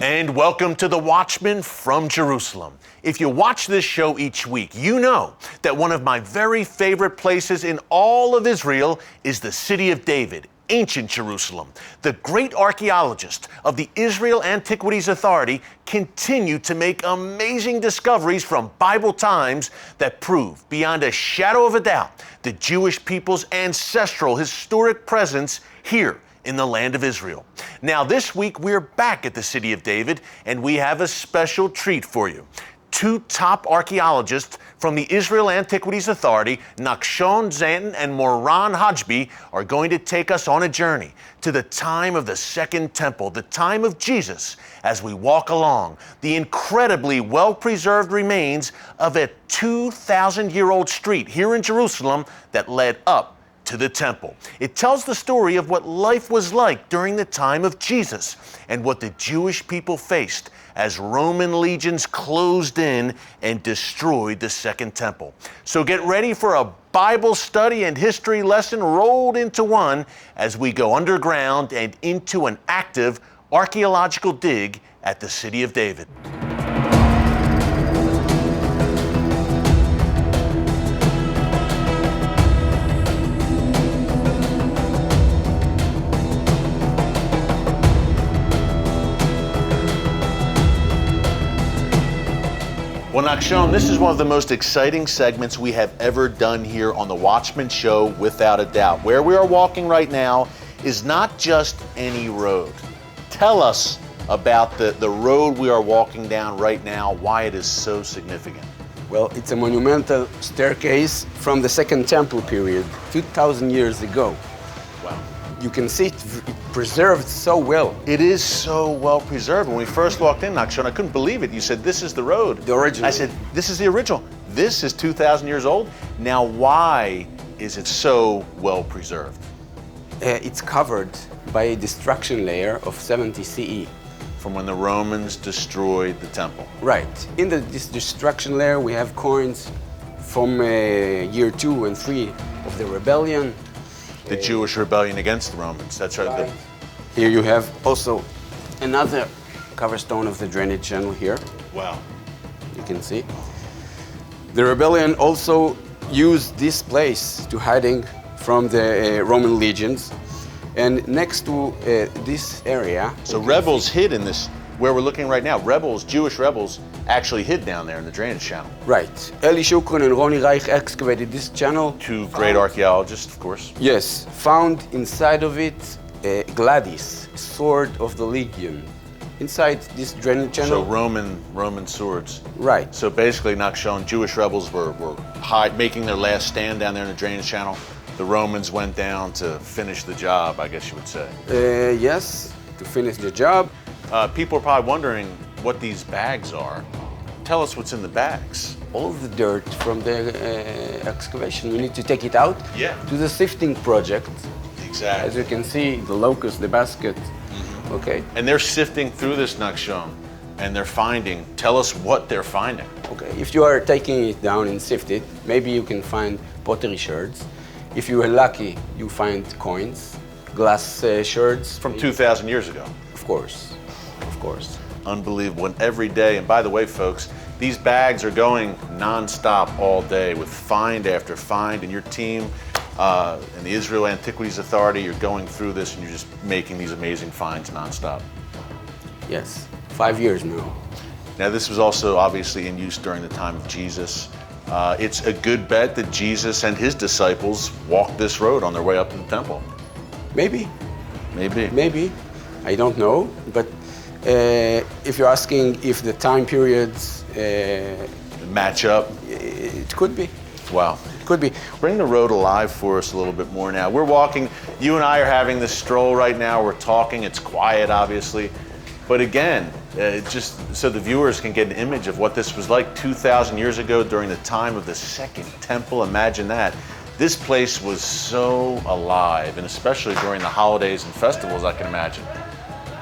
And welcome to The Watchman from Jerusalem. If you watch this show each week, you know that one of my very favorite places in all of Israel is the city of David, ancient Jerusalem. The great archaeologists of the Israel Antiquities Authority continue to make amazing discoveries from Bible times that prove beyond a shadow of a doubt the Jewish people's ancestral historic presence here in the land of Israel. Now, this week, we're back at the city of David, and we have a special treat for you. Two top archaeologists from the Israel Antiquities Authority, Nachshon Zanton and Moran Hajbi, are going to take us on a journey to the time of the Second Temple, the time of Jesus, as we walk along the incredibly well-preserved remains of a 2,000-year-old street here in Jerusalem that led up to the temple. It tells the story of what life was like during the time of Jesus and what the Jewish people faced as Roman legions closed in and destroyed the Second Temple. So get ready for a Bible study and history lesson rolled into one as we go underground and into an active archaeological dig at the city of David. Well, Nachshon, this is one of the most exciting segments we have ever done here on The Watchman Show, without a doubt. Where we are walking right now is not just any road. Tell us about the road we are walking down right now, why it is so significant. Well, it's a monumental staircase from the Second Temple period, 2,000 years ago. Wow. You can see it preserved so well. It is so well preserved. When we first walked in, Nachshon, I couldn't believe it. You said, this is the road. The original. I said, this is the original. This is 2,000 years old. Now, why is it so well preserved? It's covered by a destruction layer of 70 CE. From when the Romans destroyed the temple. Right. In this destruction layer, we have coins from year 2 and 3 of the rebellion. The Jewish rebellion against the Romans. That's right. Here you have also another cover stone of the drainage channel here. Wow. You can see. The rebellion also used this place to hiding from the Roman legions. And next to this area... So rebels hid in this, where we're looking right now. Rebels, Jewish rebels, actually hid down there in the drainage channel. Right. Eli Shukran and Ronnie Reich excavated this channel. Two great archaeologists, of course. Yes. Found inside of it Gladys, sword of the legion. Inside this drainage channel. So Roman swords. Right. So basically, Nachshon, Jewish rebels were making their last stand down there in the drainage channel. The Romans went down to finish the job, I guess you would say. Yes, to finish the job. People are probably wondering what these bags are. Tell us what's in the bags. All the dirt from the excavation, we need to take it out to the sifting project. Exactly. As you can see, the locust, the basket. Mm-hmm. Okay. And they're sifting through this, Nachshon, and they're finding. Tell us what they're finding. Okay. If you are taking it down and sift it, maybe you can find pottery shards. If you are lucky, you find coins, glass shards. From 2,000 years ago. Of course. Of course. Unbelievable. And every day, and by the way, folks, these bags are going non-stop all day with find after find, and your team and the Israel Antiquities Authority, you're going through this and you're just making these amazing finds non-stop. Yes, 5 years now. Now, this was also obviously in use during the time of Jesus. It's a good bet that Jesus and his disciples walked this road on their way up to the temple. Maybe. Maybe. Maybe. I don't know, but if you're asking if the time periods match up, it could be. Wow. It could be. Bring the road alive for us a little bit more now. We're walking, you and I are having this stroll right now. We're talking, it's quiet, obviously. But again, just so the viewers can get an image of what this was like 2,000 years ago during the time of the Second Temple. Imagine that. This place was so alive, and especially during the holidays and festivals, I can imagine.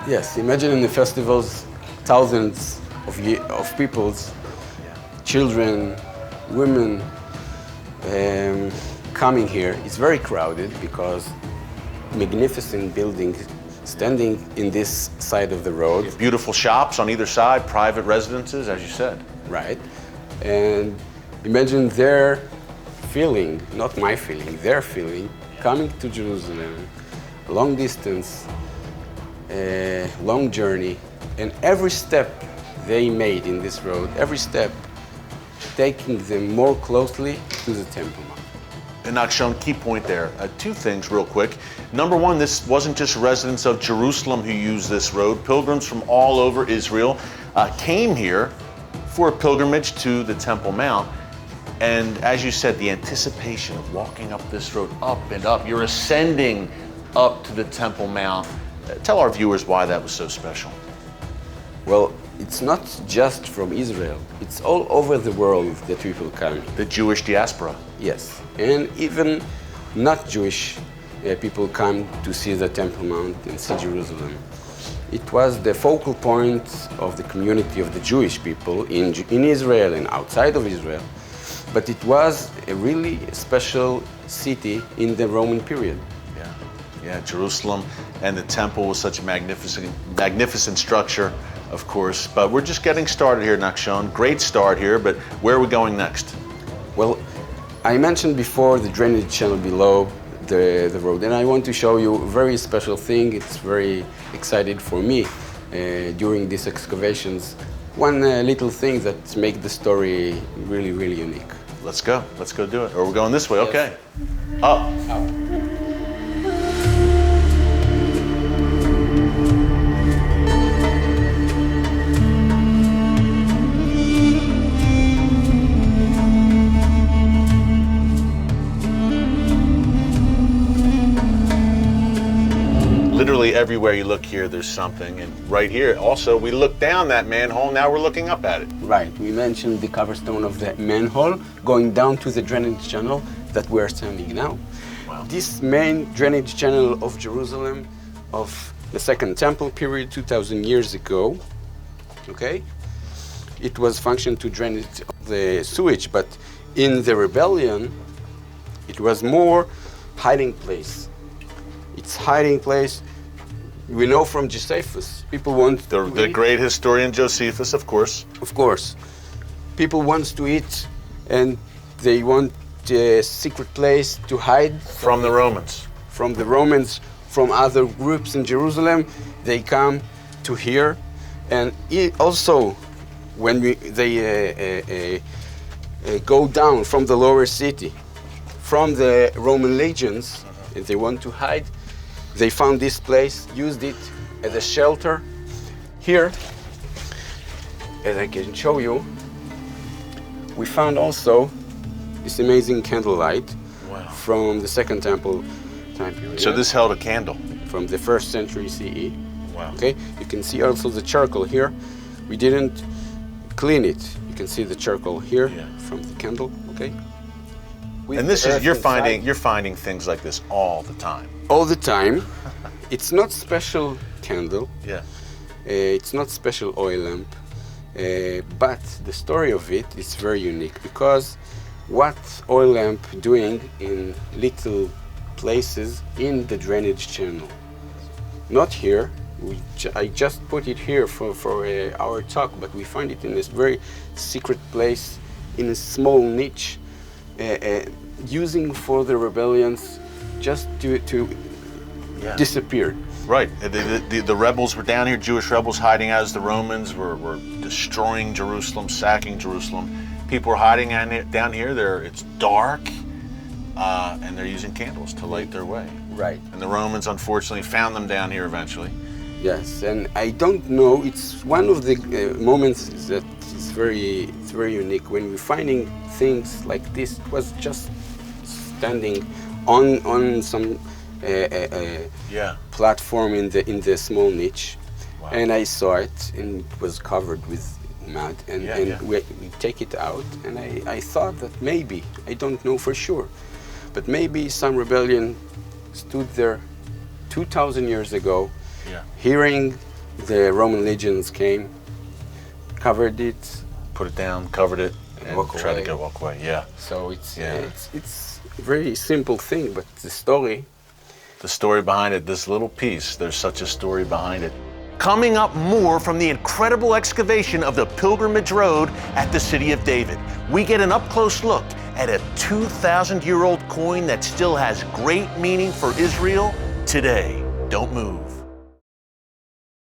Yes, imagine in the festivals, thousands of people, children, women, coming here. It's very crowded because magnificent buildings standing in this side of the road. Beautiful shops on either side, private residences, as you said. Right. And imagine their feeling, not my feeling, their feeling, coming to Jerusalem, long distance, long journey, and every step they made in this road, every step taking them more closely to the Temple Mount. And Nachshon, key point there. Two things real quick. Number one, this wasn't just residents of Jerusalem who used this road. Pilgrims from all over Israel came here for a pilgrimage to the Temple Mount. And as you said, the anticipation of walking up this road, up and up, you're ascending up to the Temple Mount. Tell our viewers why that was so special. Well, it's not just from Israel. It's all over the world that people come. The Jewish diaspora. Yes, and even not Jewish people come to see the Temple Mount and see Jerusalem. It was the focal point of the community of the Jewish people in Israel and outside of Israel. But it was a really special city in the Roman period. Yeah, Jerusalem and the temple was such a magnificent structure, of course. But we're just getting started here, Nachshon. Great start here, but where are we going next? Well, I mentioned before the drainage channel below the road, and I want to show you a very special thing. It's very exciting for me during these excavations. One little thing that makes the story really, really unique. Let's go do it. Or we're going this way, Yes. Okay. Up. Literally everywhere you look here, there's something. And right here, also, we look down that manhole, now we're looking up at it. Right, we mentioned the coverstone of the manhole going down to the drainage channel that we're standing now. Wow. This main drainage channel of Jerusalem of the Second Temple period, 2,000 years ago, okay? It was functioned to drain the sewage, but in the rebellion, it was more hiding place. It's hiding place. We know from Josephus, people want The great historian Josephus, of course. Of course. People want to eat and they want a secret place to hide. From the Romans. From the Romans, from other groups in Jerusalem, they come to here. And also, when they go down from the lower city, from the Roman legions, and they want to hide, they found this place, used it as a shelter. Here, as I can show you, we found also this amazing candlelight from the Second Temple time period. So this held a candle. From the 1st century CE. Wow. Okay, you can see also the charcoal here. We didn't clean it. You can see the charcoal here from the candle. Okay. With And this the is earth you're inside. finding things like this all the time. All the time. It's not special candle. Yeah. It's not special oil lamp. But the story of it is very unique because what oil lamp doing in little places in the drainage channel. Not here. I just put it here for our talk, but we find it in this very secret place, in a small niche, using for the rebellions just to disappear. Right. The rebels were down here, Jewish rebels hiding out as the Romans were destroying Jerusalem, sacking Jerusalem. People are hiding down here. It's dark, and they're using candles to light their way. Right. And the Romans, unfortunately, found them down here eventually. Yes, and I don't know, it's one of the moments that is very unique. When we're finding things like this, it was just standing on some platform in the small niche. Wow. And I saw it, and it was covered with mud, and we take it out, and I thought that maybe, I don't know for sure, but maybe some rebellion stood there 2,000 years ago, hearing the Roman legions came, covered it, put it down, covered it, and tried to walk away. Yeah. So it's a very simple thing, but the story The story behind it, this little piece, there's such a story behind it. Coming up, more from the incredible excavation of the Pilgrimage Road at the City of David. We get an up-close look at a 2,000-year-old coin that still has great meaning for Israel today. Don't move.